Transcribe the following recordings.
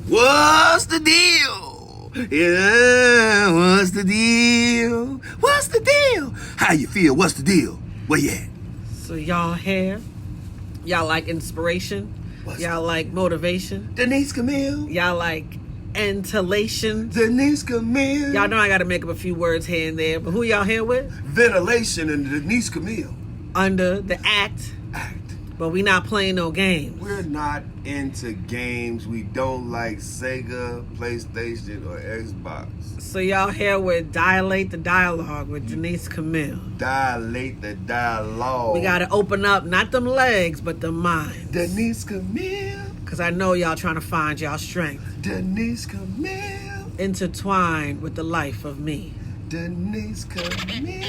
What's the deal? Yeah, what's the deal? What's the deal? How you feel? What's the deal? Where you at? So y'all here? Y'all like inspiration? Y'all like motivation? Denise Camille? Y'all like ventilation? Denise Camille? Y'all know I gotta make up a few words here and there, but who y'all here with? Ventilation and Denise Camille. Under the act. But we not playing no games. We're not into games. We don't like Sega, PlayStation, or Xbox. So y'all here with Dilate the Dialogue with Denise Camille. Dilate the dialogue. We gotta open up, not them legs, but the mind. Denise Camille. Cause I know y'all trying to find y'all strength. Denise Camille. Intertwined with the life of me. Denise Camille.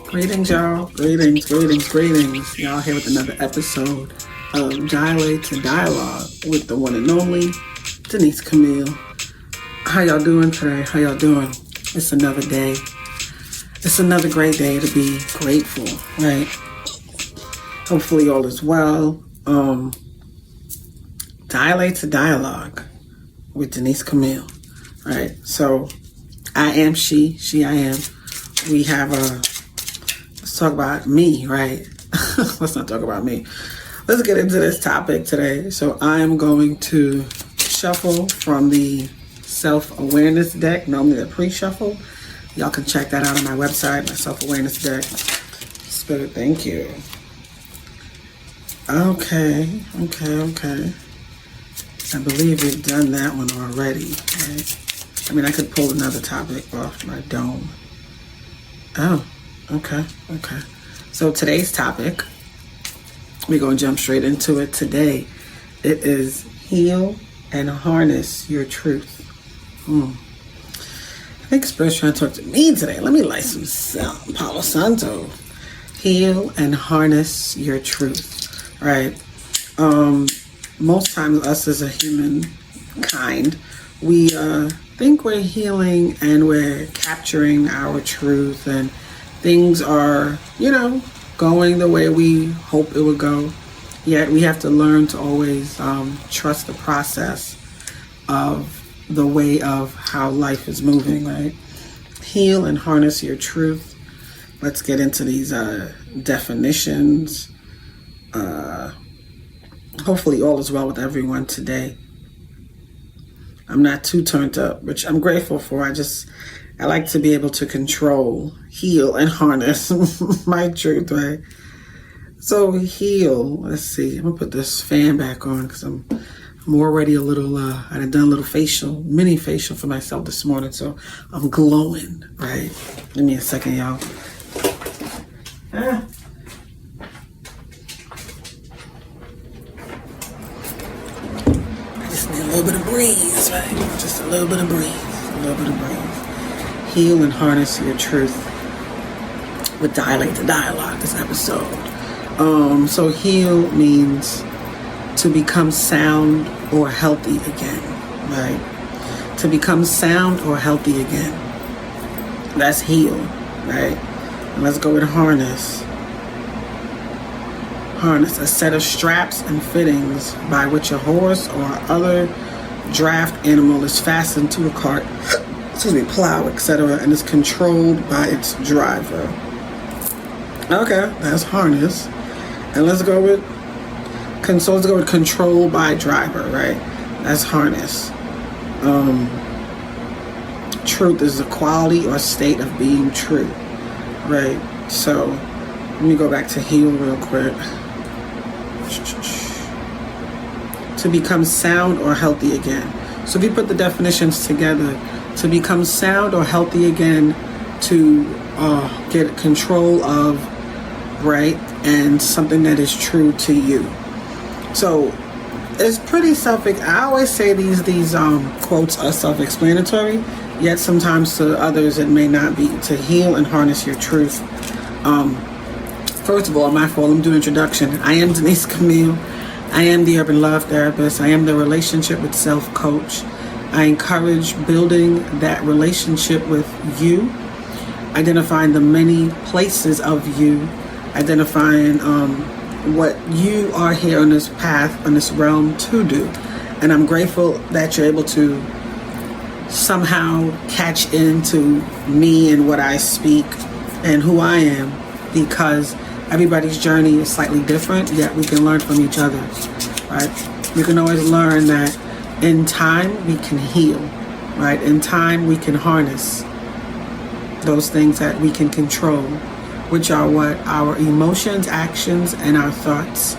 Greetings, y'all. Greetings. Y'all here with another episode of Dilate to Dialogue with the one and only Denise Camille. How y'all doing today? How y'all doing? It's another day. It's another great day to be grateful, right? Hopefully all is well. Dilate to Dialogue with Denise Camille. Right. So I am she I am. We have let's talk about me, right? Let's not talk about me. Let's get into this topic today. So I am going to shuffle from the self-awareness deck, normally the pre-shuffle. Y'all can check that out on my website, my self-awareness deck. Spirit, thank you. Okay. I believe we've done that one already, right? I mean, I could pull another topic off my dome. Oh, okay. So today's topic, we're going to jump straight into it today. It is heal and harness your truth. I think Spirit's trying to talk to me today. Let me light some Palo Santo. Heal and harness your truth, right? Most times us as a humankind, we think we're healing and we're capturing our truth and things are, going the way we hope it would go. Yet we have to learn to always trust the process of the way of how life is moving, right? Heal and harness your truth. Let's get into these definitions. Hopefully all is well with everyone today. I'm not too turned up, which I'm grateful for. I like to be able to control, heal, and harness my truth, right? So heal, let's see. I'm going to put this fan back on because I'm already a little, I done a little mini facial for myself this morning, so I'm glowing, right? Give me a second, y'all. A little bit of breeze, right? Just a little bit of breeze. Heal and harness your truth with Dilate the Dialogue, this episode. So heal means to become sound or healthy again, right? To become sound or healthy again. That's heal, right? And let's go with harness. Harness, a set of straps and fittings by which a horse or other draft animal is fastened to a cart, plow, etc., and is controlled by its driver. Okay, that's harness. And let's go with control by driver, right? That's harness. Truth is a quality or state of being true, right? So let me go back to heal real quick. To become sound or healthy again. So if you put the definitions together, to become sound or healthy again, to get control of, right, and something that is true to you. So it's pretty I always say these quotes are self-explanatory, yet sometimes to others it may not be. To heal and harness your truth. First of all, my fault, I'm doing introduction. I am Denise Camille. I am the Urban Love Therapist. I am the Relationship with Self Coach. I encourage building that relationship with you, identifying the many places of you, identifying what you are here on this path, on this realm to do. And I'm grateful that you're able to somehow catch into me and what I speak and who I am, because everybody's journey is slightly different, yet we can learn from each other, right? You can always learn that in time we can heal, right? In time we can harness those things that we can control, which are what? Our emotions, actions, and our thoughts.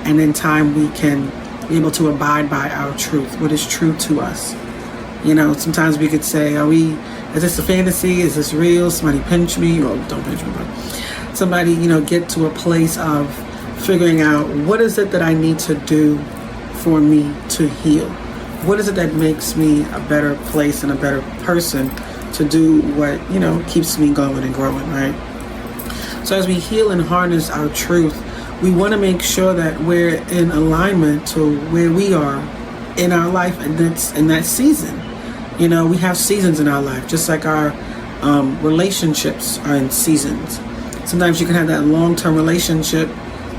And in time we can be able to abide by our truth, what is true to us. You know, sometimes we could say, is this a fantasy? Is this real? Somebody pinch me? Or don't pinch me, but somebody, get to a place of figuring out what is it that I need to do for me to heal? What is it that makes me a better place and a better person to do what, keeps me going and growing, right? So as we heal and harness our truth, we want to make sure that we're in alignment to where we are in our life and that's in that season. We have seasons in our life, just like our relationships are in seasons. Sometimes you can have that long-term relationship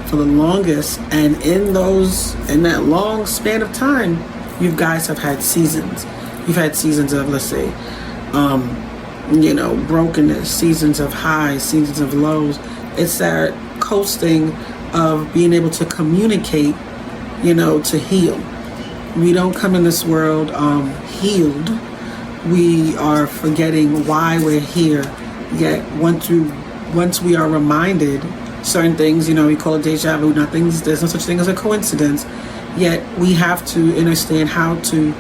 for the longest, and in that long span of time, you guys have had seasons. You've had seasons of, let's say, brokenness, seasons of highs, seasons of lows. It's that coasting of being able to communicate, to heal. We don't come in this world healed. We are forgetting why we're here. Yet once we are reminded certain things, we call it deja vu. There's no such thing as a coincidence. Yet we have to understand how to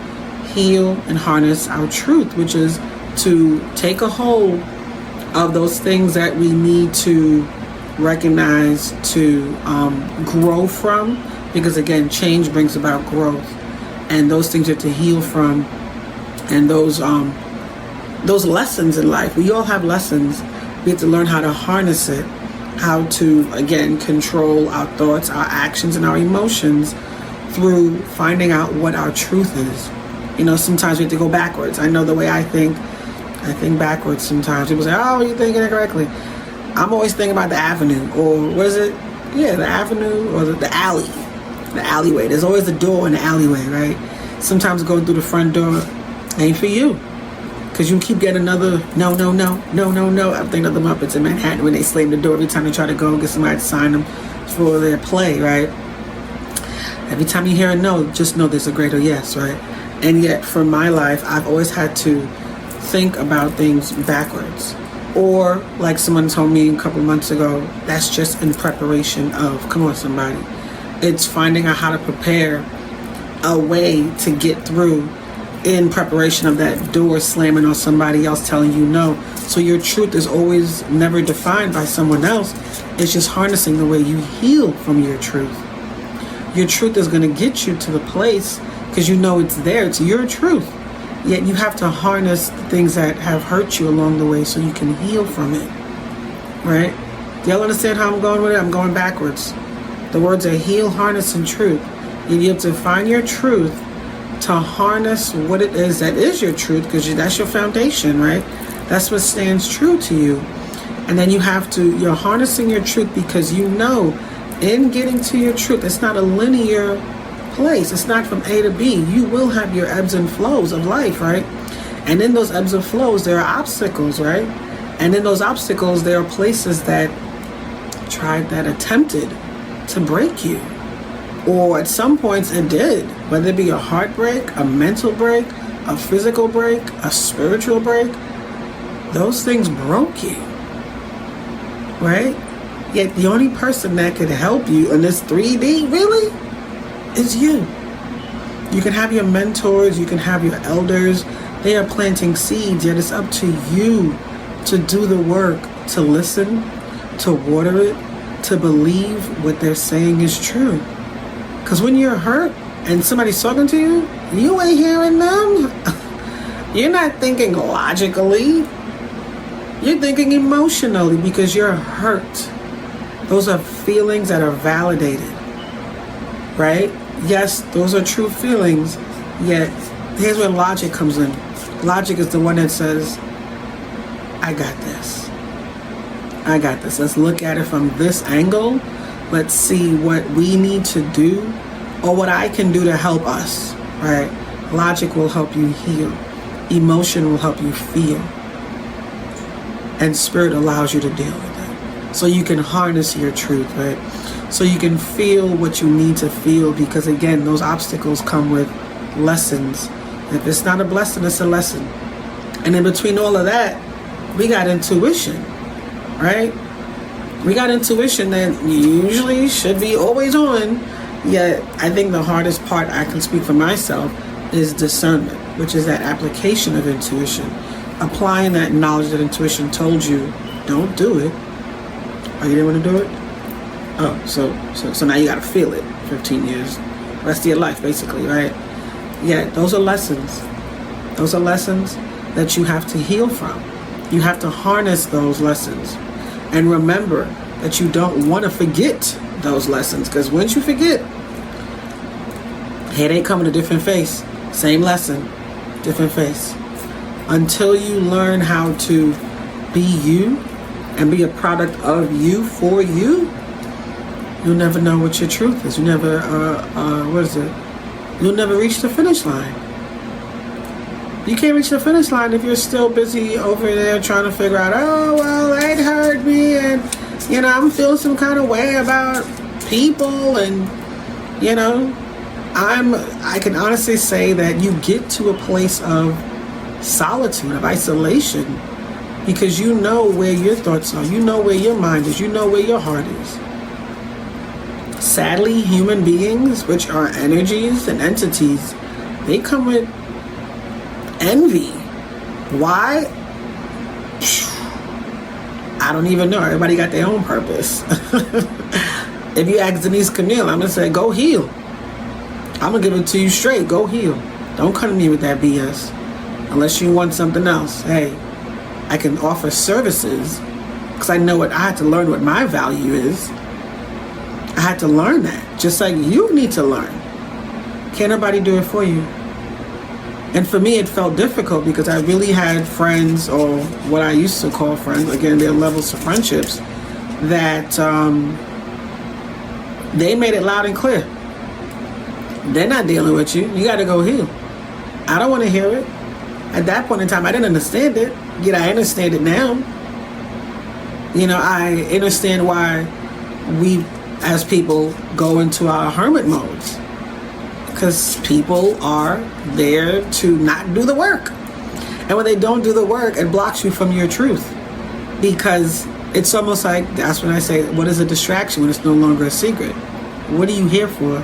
heal and harness our truth, which is to take a hold of those things that we need to recognize, to grow from, because again, change brings about growth, and those things are to heal from. And those lessons in life, we all have lessons. We have to learn how to harness it, how to, again, control our thoughts, our actions, and our emotions through finding out what our truth is. Sometimes we have to go backwards. I know the way I think backwards sometimes. People say, oh, you're thinking it correctly. I'm always thinking about the avenue, or what is it? Yeah, the avenue, or the alley, the alleyway. There's always a door in the alleyway, right? Sometimes going through the front door ain't for you, because you keep getting another no. I'm thinking of the Muppets in Manhattan when they slam the door every time they try to go and get somebody to sign them for their play, right? Every time you hear a no, just know there's a greater yes, right? And yet, for my life, I've always had to think about things backwards. Or, like someone told me a couple months ago, that's just in preparation of, come on somebody, it's finding out how to prepare a way to get through in preparation of that door slamming on somebody else telling you no. So your truth is always never defined by someone else. It's just harnessing the way you heal from your truth. Your truth is going to get you to the place because you know it's there. It's your truth. Yet you have to harness the things that have hurt you along the way so you can heal from it. Right? Do y'all understand how I'm going with it? I'm going backwards. The words are heal, harness, and truth. You have to find your truth to harness what it is that is your truth, because that's your foundation, right? That's what stands true to you. And then you're harnessing your truth because you know in getting to your truth, it's not a linear place. It's not from A to B. You will have your ebbs and flows of life, right? And in those ebbs and flows, there are obstacles, right? And in those obstacles, there are places that attempted to break you. Or at some points it did, whether it be a heartbreak, a mental break, a physical break, a spiritual break. Those things broke you, right? Yet the only person that could help you in this 3D really is you. You can have your mentors, you can have your elders. They are planting seeds, yet it's up to you to do the work, to listen, to water it, to believe what they're saying is true. Because when you're hurt and somebody's talking to you, you ain't hearing them. You're not thinking logically. You're thinking emotionally because you're hurt. Those are feelings that are validated, right? Yes, those are true feelings, yet here's where logic comes in. Logic is the one that says, I got this. Let's look at it from this angle. Let's see what we need to do or what I can do to help us, right? Logic will help you heal. Emotion will help you feel. And spirit allows you to deal with it. So you can harness your truth, right? So you can feel what you need to feel, because again, those obstacles come with lessons. If it's not a blessing, it's a lesson. And in between all of that, we got intuition, right? We got intuition that usually should be always on. Yet I think the hardest part, I can speak for myself, is discernment, which is that application of intuition. Applying that knowledge that intuition told you, don't do it. Oh, you didn't want to do it? Oh, so now you got to feel it. 15 years, rest of your life, basically, right? Yeah, those are lessons. Those are lessons that you have to heal from. You have to harness those lessons. And remember that you don't want to forget those lessons, because once you forget, here they come in a different face. Same lesson, different face. Until you learn how to be you and be a product of you for you, you'll never know what your truth is. You never, You'll never reach the finish line. You can't reach the finish line if you're still busy over there trying to figure out, oh, well, it hurt me, and, you know, I'm feeling some kind of way about people, and, you know, I can honestly say that you get to a place of solitude, of isolation, because you know where your thoughts are, you know where your mind is, you know where your heart is. Sadly, human beings, which are energies and entities, they come with envy. Why? I don't even know. Everybody got their own purpose. If you ask Denise Camille, I'm going to say, go heal. I'm going to give it to you straight. Go heal. Don't come to me with that BS. Unless you want something else. Hey, I can offer services because I know what I had to learn what my value is. I had to learn that. Just like you need to learn. Can't nobody do it for you. And for me, it felt difficult because I really had friends, or what I used to call friends, again, there are levels of friendships, that they made it loud and clear. They're not dealing with you. You got to go heal. I don't want to hear it. At that point in time, I didn't understand it. Yet I understand it now. You know, I understand why we, as people, go into our hermit modes. Because people are there to not do the work. And when they don't do the work, it blocks you from your truth. Because it's almost like, that's when I say, what is a distraction when it's no longer a secret? What are you here for?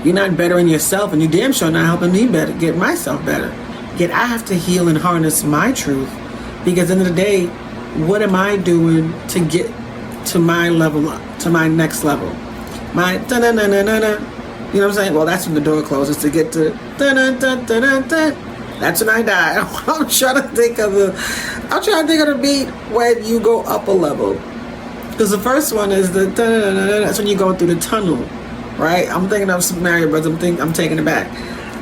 You're not bettering yourself, and you damn sure not helping me better, get myself better. Yet I have to heal and harness my truth. Because at the end of the day, what am I doing to get to my level up, to my next level? My da-na-na-na-na-na. You know what I'm saying? Well, that's when the door closes, to get to da-na-da-da-da-da. That's when I die. I'm trying to think of the beat when you go up a level. Because the first one is the da-na-na-na-na. That's when you go through the tunnel, right? I'm thinking of Super Mario Bros. I'm taking it back.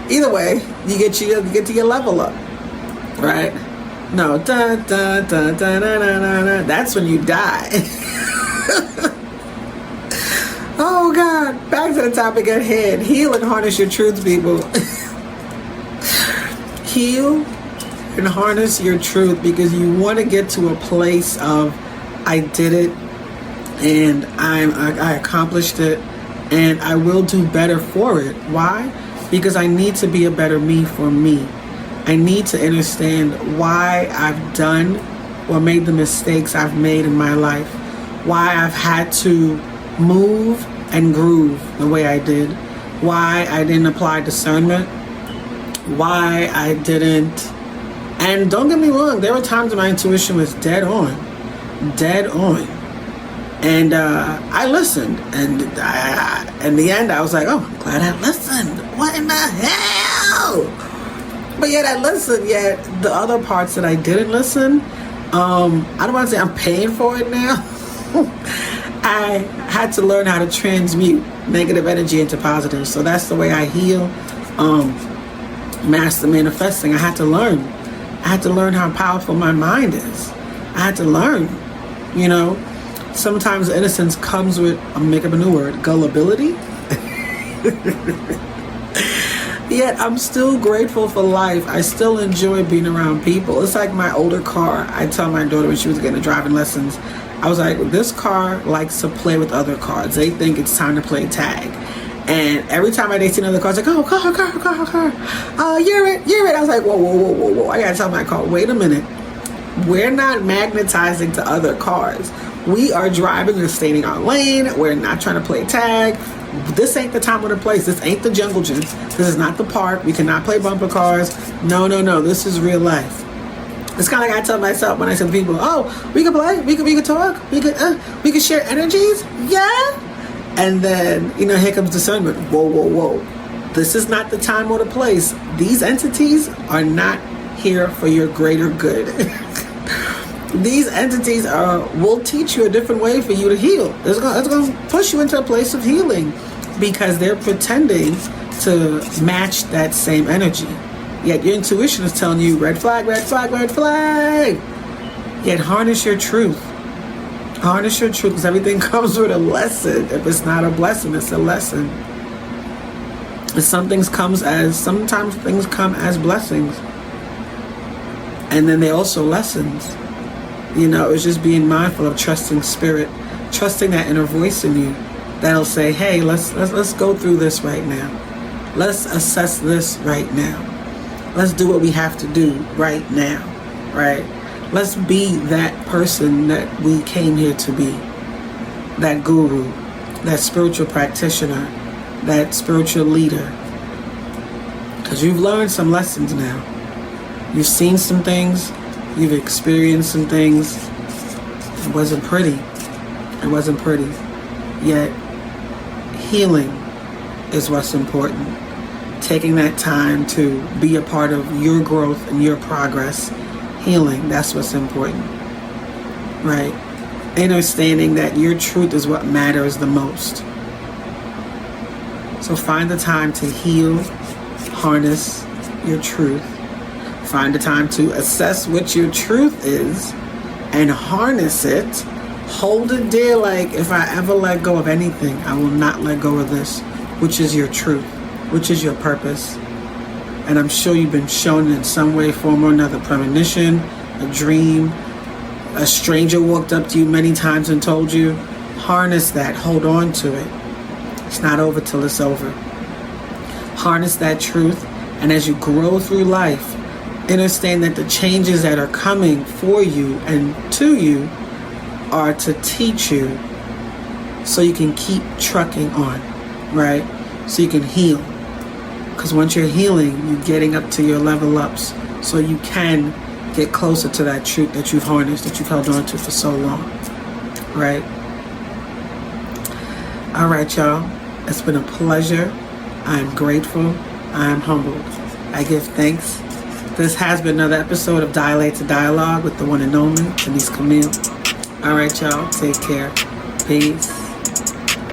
Either way, you get to your level up, right? No, da-da-da-da-da-da-da. That's when you die. Oh God, back to the topic at hand. Heal and harness your truth, people. Heal and harness your truth, because you want to get to a place of, I did it, and I accomplished it, and I will do better for it. Why? Because I need to be a better me for me. I need to understand why I've done or made the mistakes I've made in my life. Why I've had to move and groove the way I did. Why I didn't apply discernment. Why I didn't. And don't get me wrong, there were times when my intuition was dead on. Dead on. And I listened. And in the end, I was like, oh, I'm glad I listened. What in the hell? But yet I listened. Yet the other parts that I didn't listen, I don't want to say I'm paying for it now. I had to learn how to transmute negative energy into positive. So that's the way I heal. Master manifesting. I had to learn. I had to learn how powerful my mind is. I had to learn, you know. sometimes innocence comes with, I'm make up a new word, gullibility. Yet I'm still grateful for life. I still enjoy being around people. It's like my older car. I tell my daughter when she was getting driving lessons, I was like, this car likes to play with other cars. They think it's time to play tag. And every time they see another car, it's like, oh, car. You're it. I was like, whoa. I gotta tell my car, wait a minute. We're not magnetizing to other cars. We are driving or staying in our lane. We're not trying to play tag. This ain't the time or the place. This ain't the jungle gym. This is not the park. We cannot play bumper cars. No. This is real life. It's kind of like I tell myself when I tell people, oh, we can play, we can talk, we can share energies. Yeah. And then, here comes discernment. Whoa. This is not the time or the place. These entities are not here for your greater good. These entities will teach you a different way for you to heal. It's going to push you into a place of healing because they're pretending to match that same energy. Yet your intuition is telling you, red flag. Yet harness your truth. Harness your truth because everything comes with a lesson. If it's not a blessing, it's a lesson. And sometimes things come as blessings. And then they also lessons. It's just being mindful of trusting spirit, trusting that inner voice in you that'll say, hey, let's go through this right now. Let's assess this right now. Let's do what we have to do right now, right? Let's be that person that we came here to be. That guru, that spiritual practitioner, that spiritual leader. Because you've learned some lessons now. You've seen some things. You've experienced some things. It wasn't pretty. Yet, healing is what's important. Taking that time to be a part of your growth and your progress. Healing, that's what's important. Right? Understanding that your truth is what matters the most. So find the time to heal, harness your truth. Find the time to assess what your truth is and harness it. Hold it dear like, if I ever let go of anything, I will not let go of this, which is your truth, which is your purpose. And I'm sure you've been shown in some way, form, or another, premonition, a dream, a stranger walked up to you many times and told you. Harness that. Hold on to it. It's not over till it's over. Harness that truth. And as you grow through life, understand that the changes that are coming for you and to you are to teach you so you can keep trucking on, right? So you can heal. Because once you're healing, you're getting up to your level ups so you can get closer to that truth that you've harnessed, that you've held on to for so long, right? All right, y'all. It's been a pleasure. I'm grateful. I'm humbled. I give thanks. This has been another episode of Dilate to Dialogue with the one and only Denise Camille. All right, y'all. Take care. Peace.